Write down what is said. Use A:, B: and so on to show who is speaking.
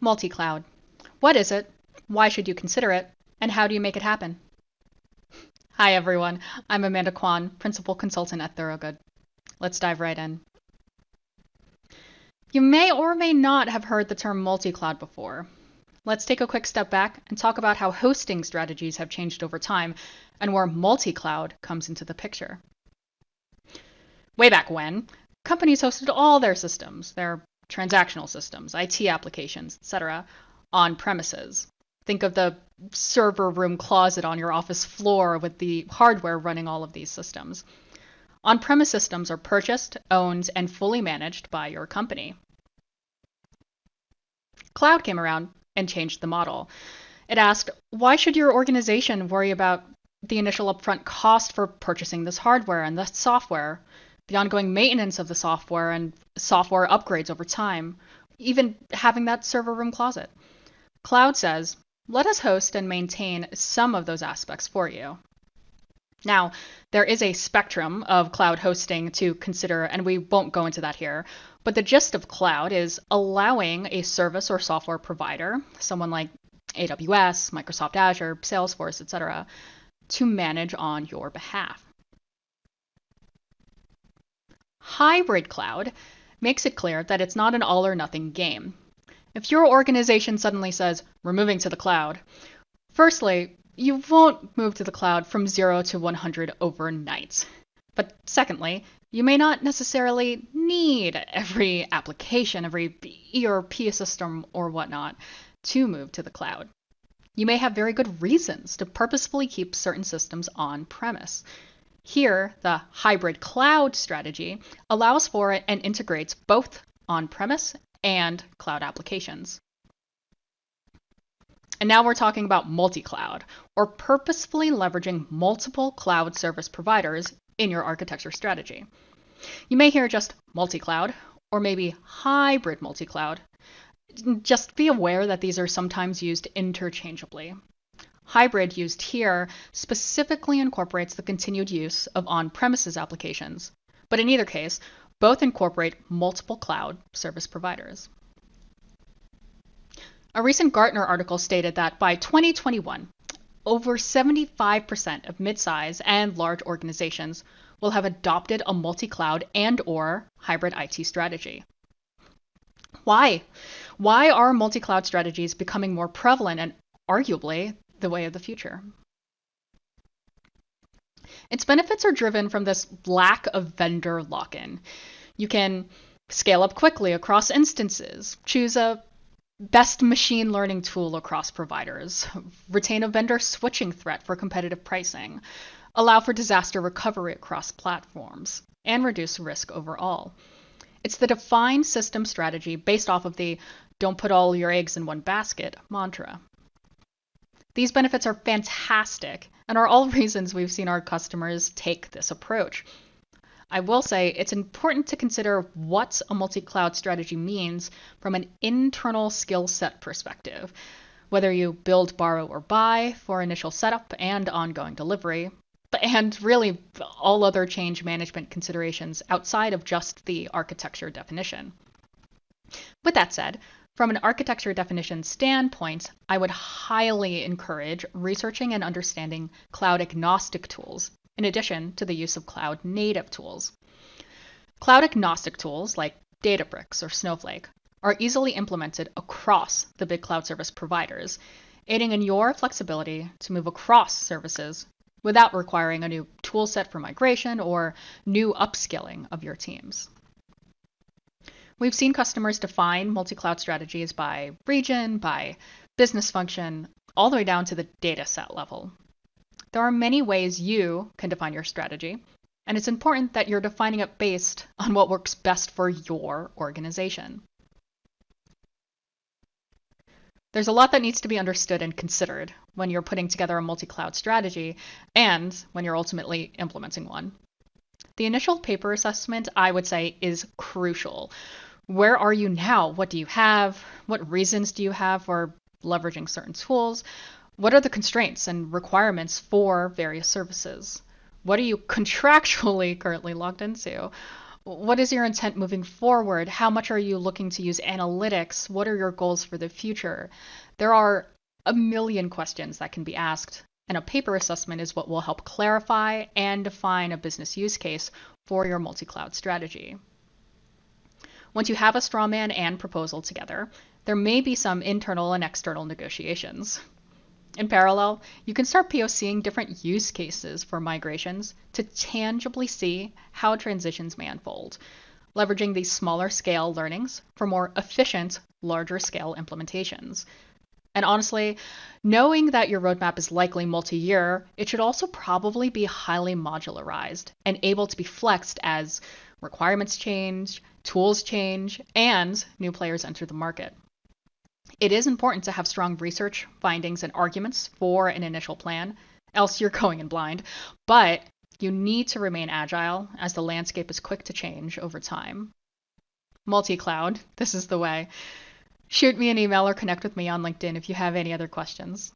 A: MultiCloud. What is it? Why should you consider it? And how do you make it happen? Hi everyone, I'm Amanda Quon, Principal Consultant at Thorogood. Let's dive right in. You may or may not have heard the term multi-cloud before. Let's take a quick step back and talk about how hosting strategies have changed over time and where multi-cloud comes into the picture. Way back when, companies hosted all their systems, their transactional systems, IT applications, etc., on premises. Think of the server room closet on your office floor with the hardware running all of these systems. On-premise systems are purchased, owned, and fully managed by your company. Cloud came around and changed the model. It asked, why should your organization worry about the initial upfront cost for purchasing this hardware and the software, the ongoing maintenance of the software and software upgrades over time, even having that server room closet? Cloud says, let us host and maintain some of those aspects for you. Now, there is a spectrum of cloud hosting to consider, and we won't go into that here, but the gist of cloud is allowing a service or software provider, someone like AWS, Microsoft Azure, Salesforce, etc., to manage on your behalf. Hybrid cloud makes it clear that it's not an all or nothing game. If your organization suddenly says, we're moving to the cloud, firstly, you won't move to the cloud from 0 to 100 overnight. But secondly, you may not necessarily need every application, every ERP system or whatnot to move to the cloud. You may have very good reasons to purposefully keep certain systems on premise. Here, the hybrid cloud strategy allows for it and integrates both on-premise and cloud applications. And now we're talking about multi-cloud, or purposefully leveraging multiple cloud service providers in your architecture strategy. You may hear just multi-cloud, or maybe hybrid multi-cloud. Just be aware that these are sometimes used interchangeably. Hybrid used here specifically incorporates the continued use of on-premises applications, but in either case, both incorporate multiple cloud service providers. A recent Gartner article stated that by 2021, over 75% of mid-size and large organizations will have adopted a multi-cloud and/or hybrid IT strategy. Why? Why are multi-cloud strategies becoming more prevalent and arguably the way of the future? Its benefits are driven from this lack of vendor lock-in. You can scale up quickly across instances, choose a best machine learning tool across providers, retain a vendor switching threat for competitive pricing, allow for disaster recovery across platforms, and reduce risk overall. It's the defined system strategy based off of the don't put all your eggs in one basket mantra. These benefits are fantastic and are all reasons we've seen our customers take this approach. I will say it's important to consider what a multi-cloud strategy means from an internal skill set perspective, whether you build, borrow, or buy for initial setup and ongoing delivery, and really all other change management considerations outside of just the architecture definition. With that said, from an architecture definition standpoint, I would highly encourage researching and understanding cloud-agnostic tools, in addition to the use of cloud-native tools. Cloud-agnostic tools like Databricks or Snowflake are easily implemented across the big cloud service providers, aiding in your flexibility to move across services without requiring a new toolset for migration or new upskilling of your teams. We've seen customers define multi-cloud strategies by region, by business function, all the way down to the data set level. There are many ways you can define your strategy, and it's important that you're defining it based on what works best for your organization. There's a lot that needs to be understood and considered when you're putting together a multi-cloud strategy and when you're ultimately implementing one. The initial paper assessment, I would say, is crucial. Where are you now? What do you have? What reasons do you have for leveraging certain tools? What are the constraints and requirements for various services? What are you contractually currently logged into? What is your intent moving forward? How much are you looking to use analytics? What are your goals for the future? There are a million questions that can be asked, and a paper assessment is what will help clarify and define a business use case for your multi-cloud strategy. Once you have a straw man and proposal together, there may be some internal and external negotiations. In parallel, you can start POCing different use cases for migrations to tangibly see how transitions may unfold, leveraging these smaller scale learnings for more efficient, larger scale implementations. And honestly, knowing that your roadmap is likely multi-year, it should also probably be highly modularized and able to be flexed as requirements change, tools change, and new players enter the market. It is important to have strong research, findings, and arguments for an initial plan, else you're going in blind. But you need to remain agile as the landscape is quick to change over time. MultiCloud, this is the way. Shoot me an email or connect with me on LinkedIn if you have any other questions.